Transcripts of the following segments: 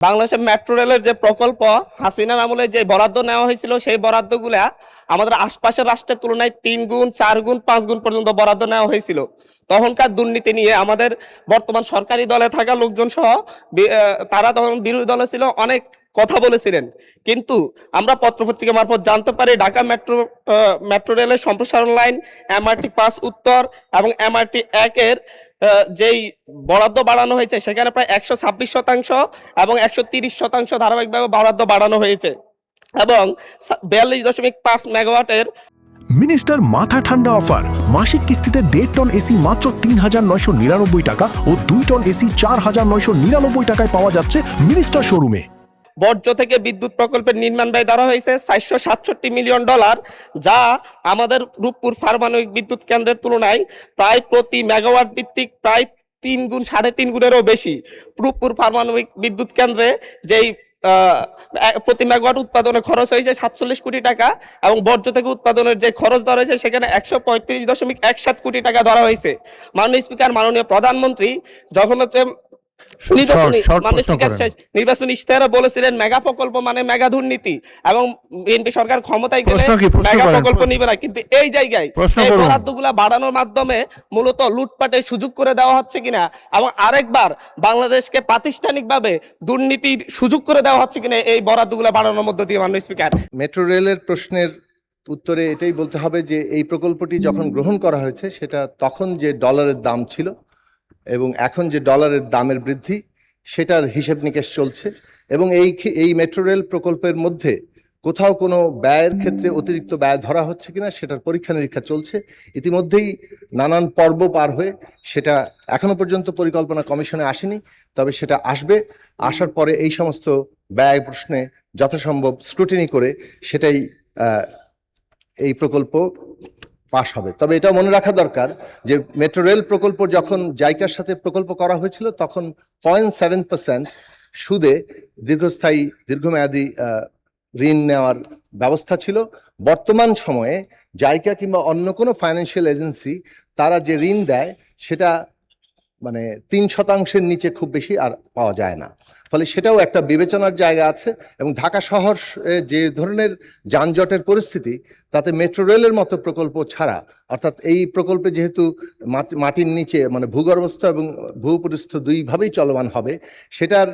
বাংলাদেশের মেট্রো রেলের যে প্রকল্প হাসিনার আমলে যে বরাদ্দ নেওয়া হয়েছিল সেই বরাদ্দগুলা আমাদের আশপাশের রাষ্ট্রের তুলনায় 3 গুণ 4 গুণ 5 গুণ পর্যন্ত বরাদ্দ নেওয়া হয়েছিল। তখনকার দুর্নীতি নিয়ে আমাদের বর্তমান সরকারি দলে থাকা লোকজন সহ তারা তখন বিরোধী দলে ছিল, অনেক কথা বলেছিলেন। কিন্তু আমরা পত্রপত্রিকা মারফত জানতে পারি ঢাকা মেট্রো রেলের সম্প্রসারণ লাইন MRT-5 উত্তর এবং MRT-1 এর যেই বরাদ্দ বাড়ানো হয়েছে সেখানে প্রায় 126% এবং 130% ধারাবাহিকভাবে বরাদ্দ বাড়ানো হয়েছে এবং 42.5 মেগাওয়াটের মিনিস্টার মাথা ঠান্ডা অফার। মাসিক কিস্তিতে 1.5 টন এসি মাত্র 3,999 টাকা ও 2 টন এসি 4,999 টাকায় পাওয়া যাচ্ছে মিনিস্টার শোরুমে। বর্জ্য থেকে বিদ্যুৎ প্রকল্পের নির্মাণ ব্যয় ধরা হয়েছে $467 মিলিয়ন, যা আমাদের রূপপুর পারমাণবিক বিদ্যুৎ কেন্দ্রের তুলনায় প্রায় প্রতি মেগাওয়াট ভিত্তিক প্রায় 3 গুণ 3.5 গুণেরও বেশি। রূপপুর পারমাণবিক বিদ্যুৎ কেন্দ্রে যেই প্রতি মেগাওয়াট উৎপাদনে খরচ হয়েছে 47 কোটি টাকা এবং বর্জ্য থেকে উৎপাদনের যে খরচ ধরা হয়েছে সেখানে 135.17 কোটি টাকা ধরা হয়েছে। মাননীয় স্পিকার, মাননীয় প্রধানমন্ত্রী যখন নির্বাচনী ইশতেহারে বলেছিলেন মেগা প্রকল্প মানে মেগা দুর্নীতি এবং বিএনপি সরকার ক্ষমতায় গেলে মেগা প্রকল্প নিবে না, কিন্তু এই জায়গায় এই বরাদ্দগুলা বাড়ানোর মাধ্যমে মূলত লুটপাটের সুযোগ করে দেওয়া হচ্ছে কিনা এবং আরেকবার বাংলাদেশকে প্রাতিষ্ঠানিকভাবে দুর্নীতির সুযোগ করে দেওয়া হচ্ছে কিনা এই বরাদ্দগুলা বাড়ানোর মধ্য দিয়ে। মাননীয় স্পিকার, মেট্রো রেলের প্রশ্নের উত্তরে এটাই বলতে হবে যে এই প্রকল্পটি যখন গ্রহণ করা হয়েছে সেটা তখন যে ডলারের দাম ছিল এবং এখন যে ডলারের দামের বৃদ্ধি সেটার হিসেব নিকেশ চলছে এবং এই মেট্রো রেল প্রকল্পের মধ্যে কোথাও কোনো ব্যয়ের ক্ষেত্রে অতিরিক্ত ব্যয় ধরা হচ্ছে কিনা সেটার পরীক্ষা নিরীক্ষা চলছে। ইতিমধ্যেই নানান পর্ব পার হয়ে সেটা এখনো পর্যন্ত পরিকল্পনা কমিশনে আসেনি, তবে সেটা আসবে। আসার পরে এই সমস্ত ব্যয় প্রশ্নে যথাসম্ভব স্ক্রুটিনি করে সেটাই এই প্রকল্প পাশ হবে। তবে এটা মনে রাখা দরকার যে মেট্রো রেল প্রকল্প যখন জাইকার সাথে প্রকল্প করা হয়েছিল তখন 0.7% সুদে দীর্ঘমেয়াদী ঋণ নেওয়ার ব্যবস্থা ছিল। বর্তমান সময়ে জাইকা কিংবা অন্য কোনো ফাইন্যান্সিয়াল এজেন্সি তারা যে ঋণ দেয় সেটা মানে 3% নিচে খুব বেশি আর পাওয়া যায় না, ফলে সেটাও একটা বিবেচনার জায়গা আছে। এবং ঢাকা শহর যে ধরনের যানজটের পরিস্থিতি তাতে মেট্রো রেলের মতো প্রকল্প ছাড়া, অর্থাৎ এই প্রকল্পে যেহেতু মাটির নিচে মানে ভূগর্ভস্থ এবং ভূপরিস্থ দুইভাবেই চলমান হবে, সেটার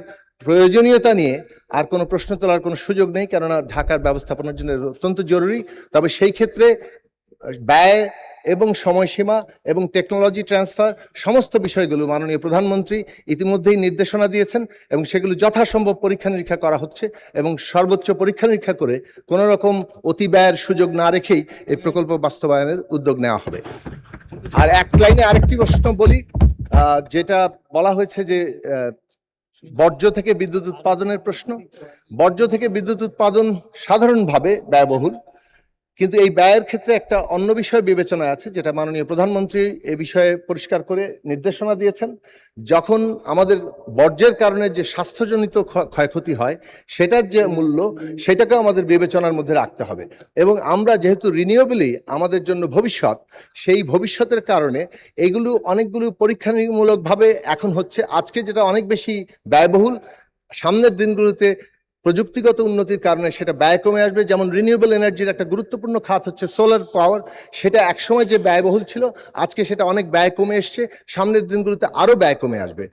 প্রয়োজনীয়তা নিয়ে আর কোনো প্রশ্ন তোলার কোনো সুযোগ নেই, কেননা ঢাকার ব্যবস্থাপনার জন্য অত্যন্ত জরুরি। তবে সেই ক্ষেত্রে ব্যয় এবং সময়সীমা এবং টেকনোলজি ট্রান্সফার সমস্ত বিষয়গুলো মাননীয় প্রধানমন্ত্রী ইতিমধ্যেই নির্দেশনা দিয়েছেন এবং সেগুলো যথাসম্ভব পরীক্ষা নিরীক্ষা করা হচ্ছে এবং সর্বোচ্চ পরীক্ষা নিরীক্ষা করে কোনো রকম অতি ব্যয়ের সুযোগ না রেখেই এই প্রকল্প বাস্তবায়নের উদ্যোগ নেওয়া হবে। আর এক লাইনে আরেকটি প্রশ্ন বলি, যেটা বলা হয়েছে যে বর্জ্য থেকে বিদ্যুৎ উৎপাদনের প্রশ্ন। বর্জ্য থেকে বিদ্যুৎ উৎপাদন সাধারণভাবে ব্যয়বহুল, কিন্তু এই ব্যয়ের ক্ষেত্রে একটা অন্য বিষয় বিবেচনায় আছে যেটা মাননীয় প্রধানমন্ত্রী এ বিষয়ে পরিষ্কার করে নির্দেশনা দিয়েছেন। যখন আমাদের বর্জ্যের কারণে যে স্বাস্থ্যজনিত ক্ষয়ক্ষতি হয় সেটার যে মূল্য সেটাকেও আমাদের বিবেচনার মধ্যে রাখতে হবে এবং আমরা যেহেতু রিনিউয়েবলই আমাদের জন্য ভবিষ্যৎ, সেই ভবিষ্যতের কারণে এগুলো অনেকগুলো পরীক্ষামূলকভাবে এখন হচ্ছে। আজকে যেটা অনেক বেশি ব্যয়বহুল, সামনের দিনগুলোতে প্রযুক্তিগত উন্নতির কারণে সেটা ব্যয় কমে আসবে। যেমন রিনিউয়েবল এনার্জির একটা গুরুত্বপূর্ণ খাত হচ্ছে সোলার পাওয়ার, সেটা একসময় যে ব্যয়বহুল ছিল আজকে সেটা অনেক ব্যয় কমে এসছে, সামনের দিনগুলোতে আরও ব্যয় কমে আসবে।